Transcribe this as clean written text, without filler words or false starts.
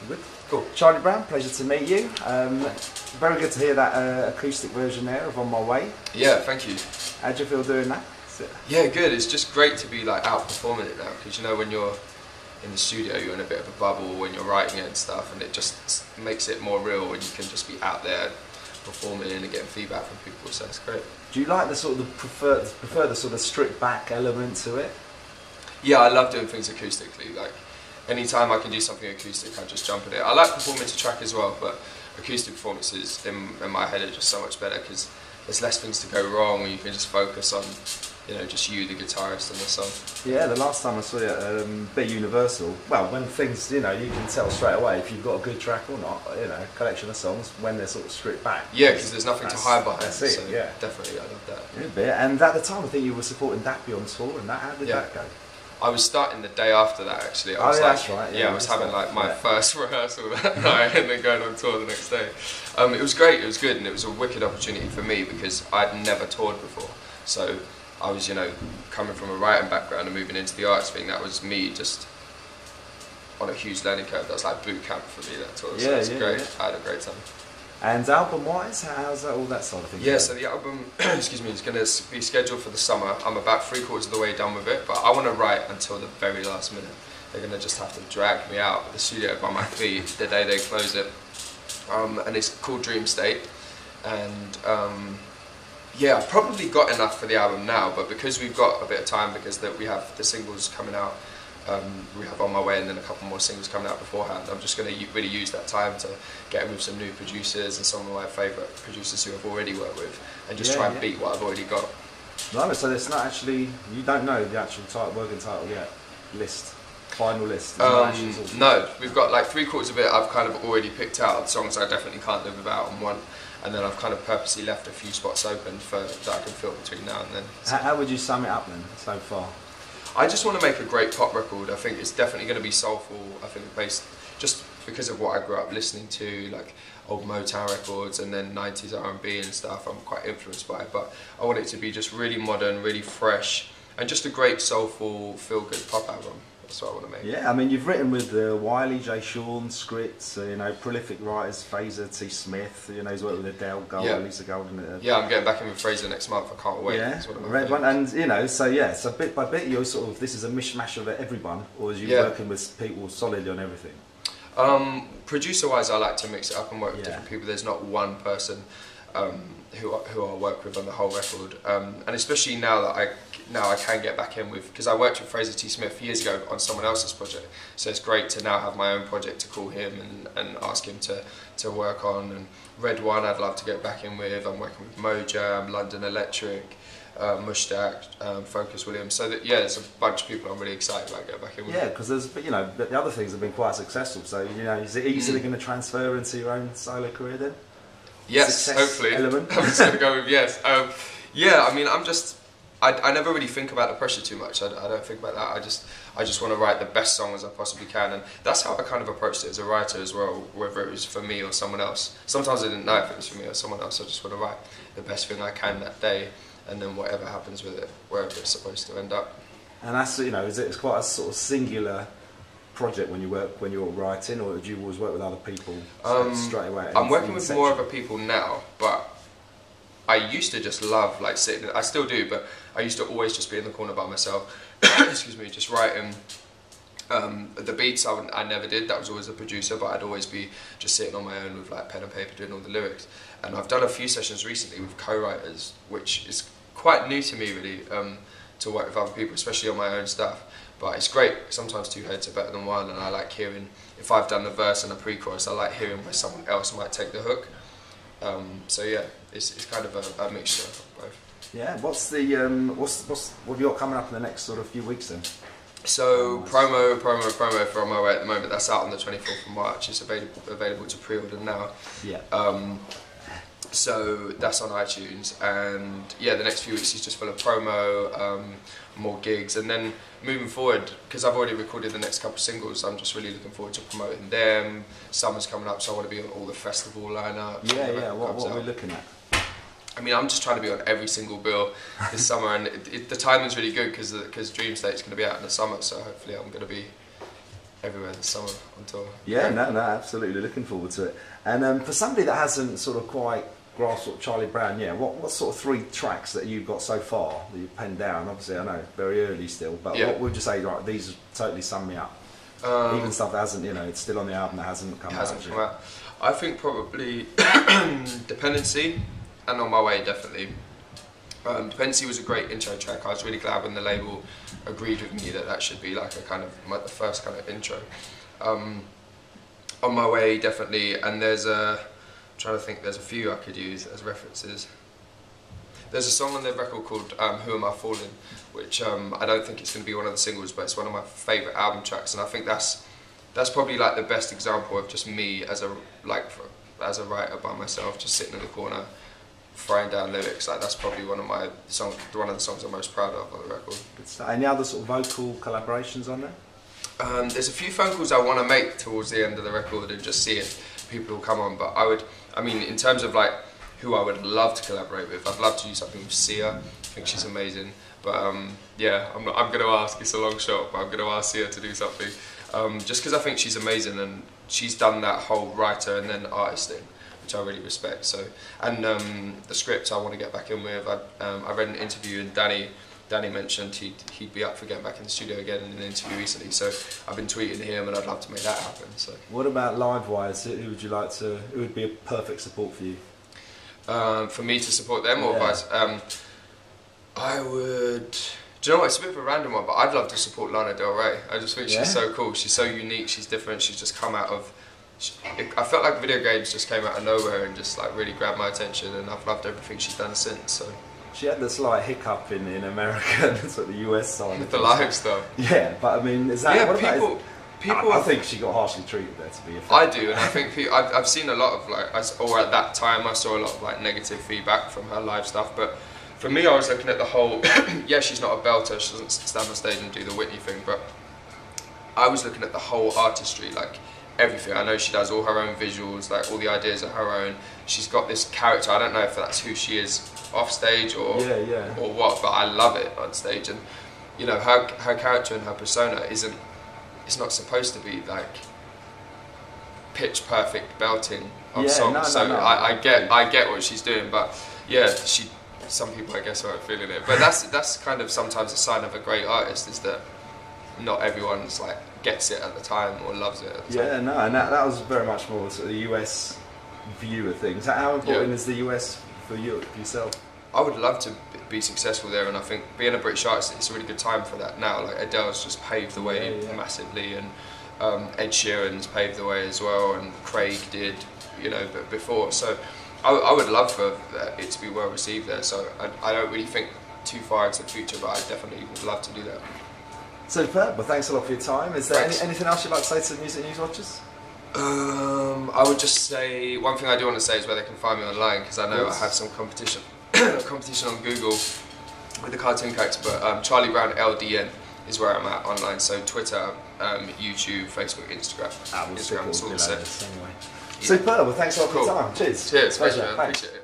Good. Cool. Charlie Brown, pleasure to meet you. Very good to hear that acoustic version there of On My Way. Yeah, thank you. How do you feel doing that? Yeah, good. It's just great to be like out performing it now, because you know when you're in the studio you're in a bit of a bubble when you're writing it and stuff, and it just makes it more real when you can just be out there performing and getting feedback from people, so it's great. Do you like the sort of prefer the sort of stripped back element to it? Yeah, I love doing things acoustically. Like anytime I can do something acoustic, I just jump at it. I like performing to track as well, but acoustic performances in my head are just so much better because there's less things to go wrong, and you can just focus on, you know, just you, the guitarist, and the song. Yeah, the last time I saw you at Big Universal, well, when things, you know, you can tell straight away if you've got a good track or not, you know, collection of songs, when they're sort of stripped back. Yeah, because there's nothing to hide behind. That's it, so yeah. Definitely, I love that. Good bit. And at the time, I think you were supporting Dappy on tour, and how did that go? I was starting the day after that, actually. I was that's right. Yeah, I was having like my first rehearsal that night and then going on tour the next day. It was great, it was good, and it was a wicked opportunity for me because I'd never toured before. So I was, you know, coming from a writing background and moving into the arts thing, that was me just on a huge learning curve. That was like boot camp for me, that tour. So it was great. Yeah. I had a great time. And album-wise, how's all that sort of thing? Yeah, so the album, excuse me, is going to be scheduled for the summer. I'm about 3/4 of the way done with it, but I want to write until the very last minute. They're going to just have to drag me out of the studio by my feet the day they close it. And it's called Dream State. And yeah, I've probably got enough for the album now, but because we've got a bit of time, because we have the singles coming out, we have On My Way and then a couple more singles coming out beforehand, I'm just going to really use that time to get in with some new producers and some of my favourite producers who I've already worked with, and just try and beat what I've already got. No, so it's not actually, you don't know the actual working title yet, final list? No, we've got like 3/4 of it I've kind of already picked out, songs I definitely can't live without on one, and then I've kind of purposely left a few spots open that I can fill between now and then. How would you sum it up then, so far? I just want to make a great pop record. I think it's definitely going to be soulful. I think based just because of what I grew up listening to, like old Motown records and then 90s R&B and stuff. I'm quite influenced by it, but I want it to be just really modern, really fresh, and just a great soulful, feel-good pop album. That's what I want to make. Yeah, I mean, you've written with Wiley, J. Sean, Scrits, you know, prolific writers, Fraser T. Smith, you know, he's worked with Adele, Lisa Golden. Yeah, I'm getting back in with Fraser next month. I can't wait. Yeah, Red One, and you know, so bit by bit, you're sort of, this is a mishmash of everyone, or are you working with people solidly on everything? Producer-wise, I like to mix it up and work with different people. There's not one person who I work with on the whole record, and especially now that I can get back in with, because I worked with Fraser T. Smith years ago on someone else's project, so it's great to now have my own project to call him and ask him to work on. And Red One I'd love to get back in with. I'm working with Mojam, London Electric, Mushtaq, Focus Williams, so that, yeah, there's a bunch of people I'm really excited about getting back in with. Yeah, because there's, you know, the other things have been quite successful, so, you know, is it easily going to transfer into your own solo career then? Yes, Success hopefully. Element? I'm just going to go with yes. Yeah, I mean, I never really think about the pressure too much. I don't think about that. I just want to write the best song as I possibly can, and that's how I kind of approached it as a writer as well, whether it was for me or someone else. Sometimes I didn't know if it was for me or someone else. I just want to write the best thing I can that day, and then whatever happens with it, wherever it's supposed to end up. And that's, you know, it's quite a sort of singular project when you're writing, or do you always work with other people straight away? I'm working with more other people now, but I used to just love like sitting. I still do, but I used to always just be in the corner by myself. Excuse me, just writing. The beats I never did. That was always a producer, but I'd always be just sitting on my own with like pen and paper doing all the lyrics. And I've done a few sessions recently with co-writers, which is quite new to me really, to work with other people, especially on my own stuff. But it's great. Sometimes two heads are better than one, and I like hearing, if I've done the verse and a pre-chorus, I like hearing where someone else might take the hook. So yeah, it's kind of a mixture of both. Yeah, what have you got coming up in the next sort of few weeks then? So promo for On My Way at the moment. That's out on the 24th of March. It's available to pre-order now. Yeah. So that's on iTunes, and yeah, the next few weeks is just full of promo, more gigs, and then moving forward, because I've already recorded the next couple of singles, I'm just really looking forward to promoting them. Summer's coming up, so I want to be on all the festival lineups. Yeah. What are we looking at? I mean, I'm just trying to be on every single bill this summer, and the timing's really good because Dream State's going to be out in the summer, so hopefully I'm going to be everywhere this summer on tour. Yeah, no, absolutely looking forward to it. And for somebody that hasn't sort of quite grasped sort of Charlie Brown, yeah, what sort of 3 tracks that you've got so far that you've penned down? Obviously, I know very early still, but what would you say? Right, these totally sum me up. Even stuff that hasn't, it's still on the album that hasn't come out. I think probably Dependency and On My Way, definitely. Dependency was a great intro track. I was really glad when the label agreed with me that should be like a kind of the first kind of intro. On My Way, definitely, and there's I'm trying to think, there's a few I could use as references. There's a song on the record called Who Am I Falling, which I don't think it's going to be one of the singles, but it's one of my favourite album tracks, and I think that's probably like the best example of just me as a writer by myself, just sitting in the corner, throwing down lyrics. Like that's probably one of the songs I'm most proud of on the record. Any other sort of vocal collaborations on there? There's a few phone calls I want to make towards the end of the record and just see if people will come on, but I mean, in terms of like who I would love to collaborate with, I'd love to do something with Sia. I think she's amazing. But yeah, I'm going to ask, it's a long shot, but I'm going to ask Sia to do something. Just because I think she's amazing, and she's done that whole writer and then artist thing, which I really respect. So, and the script I want to get back in with. I read an interview, and Danny mentioned he'd be up for getting back in the studio again in an interview recently. So I've been tweeting him, and I'd love to make that happen. So, what about live-wise? Who would be a perfect support for you? For me to support them, or vice? I would. Do you know what? It's a bit of a random one, but I'd love to support Lana Del Rey. I just think she's so cool. She's so unique. She's different. She's just come out of. I felt like video games just came out of nowhere and just like really grabbed my attention, and I've loved everything she's done since. So. She had the slight hiccup in America, and sort of the US side. With the live stuff. Yeah, but I mean, is that? Yeah, people. I think she got harshly treated there, to be fair. I do, and I think I've seen a lot of like, or at that time I saw a lot of like negative feedback from her live stuff. But for me, I was looking at the whole. Yeah, she's not a belter. She doesn't stand on stage and do the Whitney thing. But I was looking at the whole artistry, like everything. I know she does all her own visuals, like all the ideas are her own. She's got this character. I don't know if that's who she is off stage or what, but I love it on stage. And her character and her persona isn't. It's not supposed to be like pitch perfect belting of songs. I get what she's doing, but yeah, some people I guess aren't feeling it. But that's kind of sometimes a sign of a great artist, is that not everyone's like gets it at the time or loves it at the time. Yeah, and that was very much more sort of the US view of things. How important is the US for you, yourself? I would love to be successful there, and I think being a British artist, it's a really good time for that now. Like Adele's just paved the way massively, and Ed Sheeran's paved the way as well, and Craig did, before. So I would love for it to be well received there. So I don't really think too far into the future, but I definitely would love to do that. Superb. Well, thanks a lot for your time. Is there anything else you'd like to say to the Music News watchers? I would just say, one thing I do want to say is where they can find me online, because I know I have some competition on Google with the cartoon character, but Charlie Brown LDN is where I'm at online. So Twitter, YouTube, Facebook, Instagram. It's all the same. Anyway. Superb. Well, thanks a lot for your time. Cheers. Pleasure. Man. Appreciate it.